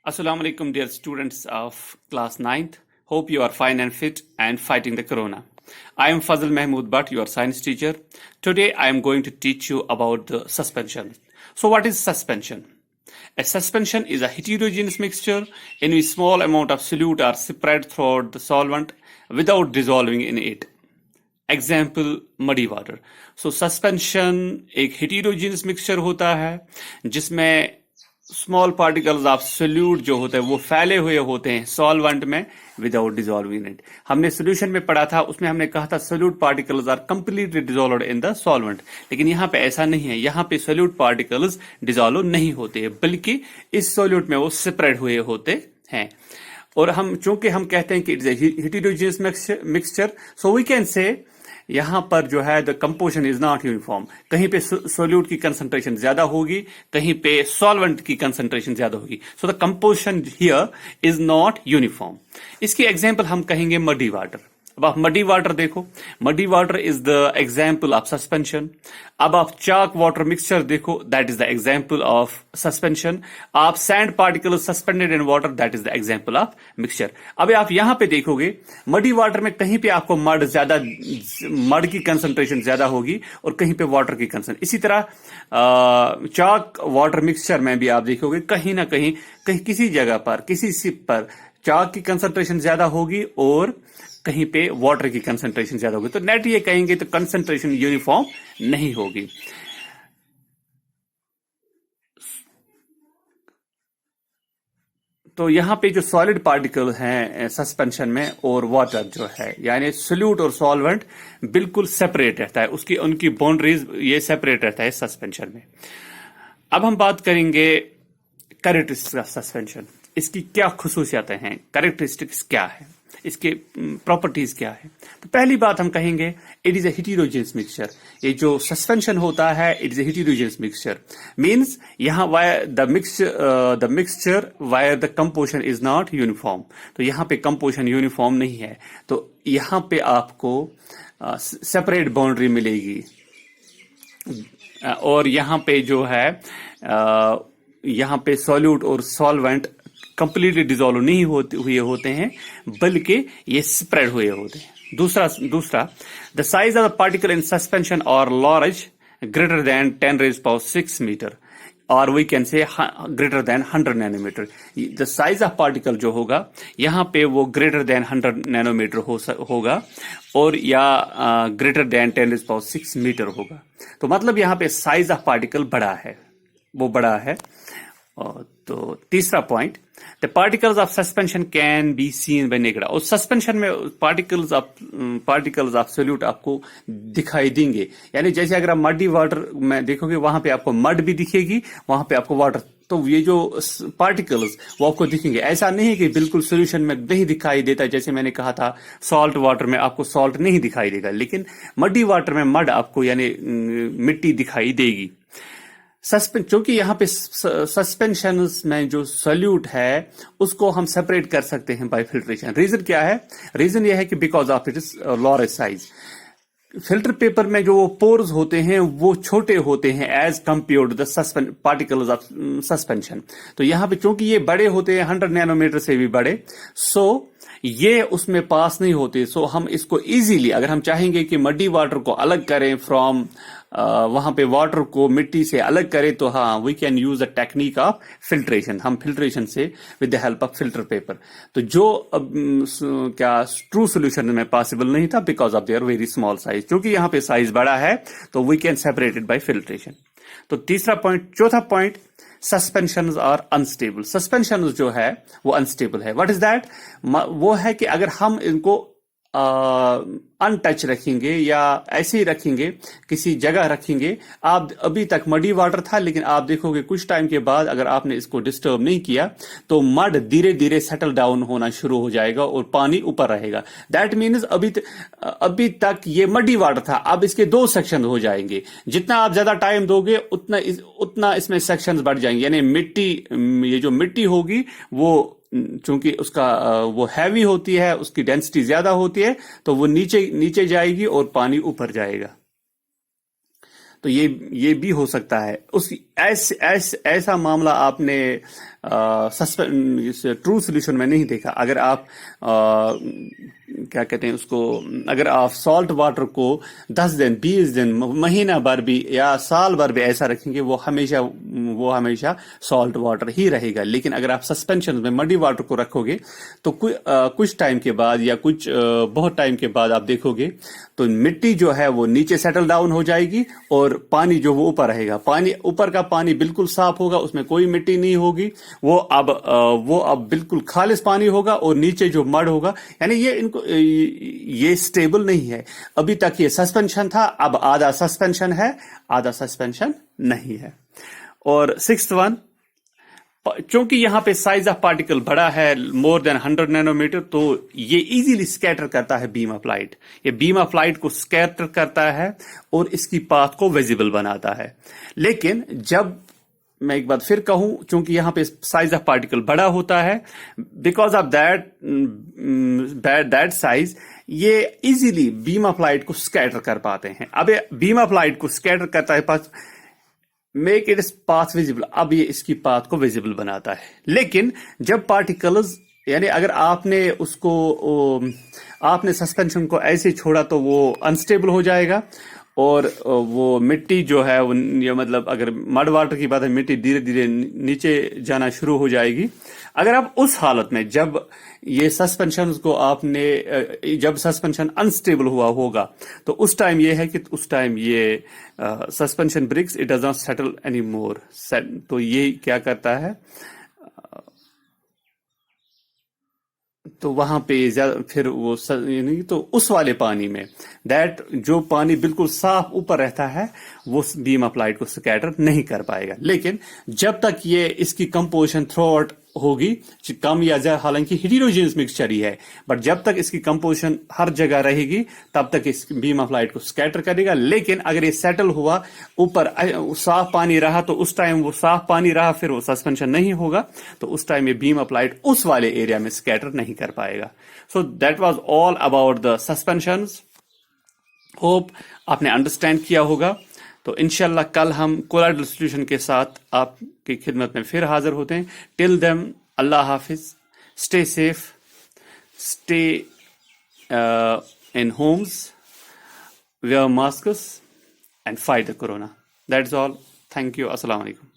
Assalamu alaikum, dear students of class 9th. Hope you are fine and fit and fighting the corona. I am Fazil Mahmood Bhatt, your science teacher. Today I am going to teach you about the suspension. So what is suspension? A suspension is a heterogeneous mixture in which small amount of solute are spread throughout the solvent without dissolving in it. Example muddy water. So suspension एक heterogeneous mixture होता है जिसमें small particles of solute जो होते हैं वो फैले हुए होते हैं सॉल्वेंट में विदाउट डिजोल्विंग इट. हमने सोल्यूशन में पढ़ा था, उसमें हमने कहा था solute particles are completely dissolved in the solvent, लेकिन यहाँ पे ऐसा नहीं है. यहाँ पे सोल्यूट पार्टिकल्स डिजोल्व नहीं होते बल्कि इस सोल्यूट में वो स्प्रेड हुए होते हैं. और हम चूंकि हम कहते हैं कि it's a heterogeneous mixture, so we can say यहां पर जो है the composition is not uniform. कहीं पे सोल्यूट की कंसंट्रेशन ज्यादा होगी, कहीं पे सॉल्वेंट की कंसंट्रेशन ज्यादा होगी. So the composition here is not uniform. इसकी एग्जांपल हम कहेंगे मडी वाटर. अब आप मडी वाटर देखो, muddy water is the example of suspension. अब आप चाक वाटर मिक्सचर देखो, that is the example of suspension. आप sand particle suspended in water, that is the example of mixture. अब आप यहां पे देखोगे मडी वाटर में कहीं पे आपको मड की कंसंट्रेशन ज्यादा होगी और कहीं पे वाटर की कंसंट्रेशन. इसी तरह चाक वाटर मिक्सचर में भी आप देखोगे कहीं ना कहीं किसी जगह पर किसी सिप पर चाक की कंसंट्रेशन ज्यादा होगी और कहीं पे वाटर की कंसंट्रेशन ज्यादा होगी. तो नेट ये कहेंगे तो कंसंट्रेशन यूनिफॉर्म नहीं होगी. तो यहां पे जो सॉलिड पार्टिकल हैं सस्पेंशन में और वाटर जो है यानी सोल्यूट और सॉल्वेंट बिल्कुल सेपरेट रहता है, उसकी उनकी बाउंड्रीज ये सेपरेट रहता है सस्पेंशन में. अब हम बात करेंगे कैरेक्टरिस्टिक्स ऑफ सस्पेंशन. इसकी क्या खुसूसियातें हैं, कैरेक्टरिस्टिक्स क्या है, इसके प्रॉपर्टीज क्या है. तो पहली बात हम कहेंगे it is a heterogeneous mixture. ये जो सस्पेंशन होता है it is a heterogeneous mixture means यहां the mixture where the composition is not uniform. तो यहां पे कंपोजिशन यूनिफॉर्म नहीं है, तो यहां पे आपको सेपरेट बाउंड्री मिलेगी. और यहां पे जो है यहां पे सॉल्यूट और सॉल्वेंट कंप्लीटली डिजोल्व नहीं हुए होते हैं बल्कि ये स्प्रेड हुए होते हैं. दूसरा the size of the particle in suspension और लार्ज ग्रेटर देन 10⁶ मीटर और we can say greater than 100 nanometre. The size of particle जो होगा यहां पे वो ग्रेटर देन 100 नैनोमीटर होगा और या ग्रेटर देन 10⁶ मीटर होगा. तो मतलब यहां पे साइज ऑफ पार्टिकल बड़ा है, वो बड़ा है. तो तीसरा point, the particles of suspension can be seen bye naked. और सस्पेंशन में पार्टिकल्स ऑफ सोल्यूट आपको दिखाई देंगे, यानी जैसे अगर आप मडी वाटर में देखोगे वहां पे आपको मड भी दिखेगी, वहां पे आपको वाटर. तो ये जो पार्टिकल्स वो आपको दिखेंगे. ऐसा नहीं है कि बिल्कुल सोल्यूशन में नहीं दिखाई देता, जैसे मैंने कहा था सॉल्ट वाटर में आपको सॉल्ट नहीं दिखाई देगा, लेकिन मडी वाटर में मड आपको यानी मिट्टी दिखाई देगी. चूंकि यहाँ पे सस्पेंशन में जो सोल्यूट है उसको हम सेपरेट कर सकते हैं बाय फिल्ट्रेशन. रीजन क्या है? रीजन ये है कि because of its large size. Filter paper में जो पोर्स होते हैं वो छोटे होते हैं as compared to the particles of suspension. तो यहाँ पे चूंकि ये बड़े होते हैं 100 नैनोमीटर से भी बड़े, सो ये उसमें पास नहीं होते. सो हम इसको इजीली अगर हम चाहेंगे कि मडी वाटर को अलग करें फ्रॉम वहां पे वाटर को मिट्टी से अलग करें, तो हाँ we can use the technique of filtration. हम फिल्ट्रेशन से with the help of filter paper. तो जो क्या ट्रू सोल्यूशन में पॉसिबल नहीं था because of their very small size. क्योंकि यहाँ पे साइज बड़ा है तो we can separate it by filtration. तो तीसरा पॉइंट. चौथा point, suspension are unstable. Suspension जो है वो अनस्टेबल है. What is that? वो है कि अगर हम इनको अनटच रखेंगे या ऐसे ही रखेंगे, किसी जगह रखेंगे. आप अभी तक मडी वाटर था, लेकिन आप देखोगे कुछ टाइम के बाद अगर आपने इसको डिस्टर्ब नहीं किया तो मड धीरे धीरे सेटल डाउन होना शुरू हो जाएगा और पानी ऊपर रहेगा. दैट मीन्स अभी तक ये मडी वाटर था, अब इसके 2 सेक्शन हो जाएंगे. जितना आप ज्यादा टाइम दोगे उतना इसमें सेक्शंस बढ़ जाएंगे. यानी ये जो मिट्टी होगी वो चूंकि उसका वो हैवी होती है, उसकी डेंसिटी ज्यादा होती है, तो वो नीचे जाएगी और पानी ऊपर जाएगा. तो ये भी हो सकता है. उस ऐसा मामला आपने ट्रू सोल्यूशन में नहीं देखा। अगर आप क्या कहते हैं उसको, अगर आप सॉल्ट वाटर को 10 दिन 20 दिन महीना भर भी या साल भर भी ऐसा रखेंगे, वो हमेशा सॉल्ट वाटर ही रहेगा। लेकिन अगर आप सस्पेंशन में मडी वाटर को रखोगे तो कुछ टाइम के बाद या बहुत टाइम के बाद आप देखोगे तो मिट्टी जो है वो नीचे सेटल डाउन हो जाएगी और पानी जो वो ऊपर रहेगा। पानी ऊपर का पानी बिल्कुल साफ होगा, उसमें कोई मिट्टी नहीं होगी, वो अब बिल्कुल खालिस पानी होगा। और नीचे जो मड होगा, यानी ये स्टेबल नहीं है। अभी तक ये सस्पेंशन था, अब आधा सस्पेंशन है, आधा सस्पेंशन नहीं है। और 6th वन, चूंकि यहां पे साइज ऑफ पार्टिकल बड़ा है, मोर देन 100 नैनोमीटर, तो ये इजीली स्कैटर करता है बीम ऑफ लाइट। ये बीम ऑफ लाइट को स्कैटर करता है और इसकी पाथ को विजिबल बनाता है। लेकिन जब मैं एक बात फिर कहूं, चूंकि यहां पे साइज ऑफ पार्टिकल बड़ा होता है, बिकॉज ऑफ दैट साइज ये इजीली बीम ऑफ लाइट को स्कैटर कर पाते हैं। अब बीम ऑफ लाइट को स्कैटर करता है, पास मेक इट पाथ विजिबल, अब ये इसकी पाथ को विजिबल बनाता है। लेकिन जब पार्टिकल्स, यानी अगर आपने सस्पेंशन को ऐसे छोड़ा तो वो अनस्टेबल हो जाएगा और वो मिट्टी जो है वो, मतलब अगर मड वाटर की बात है, मिट्टी धीरे धीरे नीचे जाना शुरू हो जाएगी। अगर आप उस हालत में जब जब सस्पेंशन अनस्टेबल हुआ होगा तो उस टाइम ये है कि उस टाइम ये suspension breaks it does not settle any more. तो ये क्या करता है, तो वहां पे फिर वो तो उस वाले पानी में जो पानी बिल्कुल साफ ऊपर रहता है वो बीम ऑफ लाइट को स्कैटर नहीं कर पाएगा। लेकिन जब तक ये इसकी कंपोजिशन थ्रू आउट होगी कम या ज्यादा, हालांकि हेटेरोजेनियस मिक्सचर ही है, बट जब तक इसकी कंपोजिशन हर जगह रहेगी तब तक इस बीम ऑफ लाइट को स्कैटर करेगा। लेकिन अगर ये सेटल हुआ, ऊपर साफ पानी रहा, तो उस टाइम वो साफ पानी रहा, फिर वो सस्पेंशन नहीं होगा, तो उस टाइम ये बीम ऑफ लाइट उस वाले एरिया में स्कैटर नहीं कर पाएगा। So that was all about the suspensions. Hope आपने अंडरस्टैंड किया होगा। तो इंशाल्लाह कल हम कोलाइडल सॉल्यूशन के साथ आपकी खिदमत में फिर हाजिर होते हैं। टिल देन अल्लाह हाफिज, stay safe, stay in homes, wear masks and fight the corona. That's all. Thank you. Assalamu alaikum.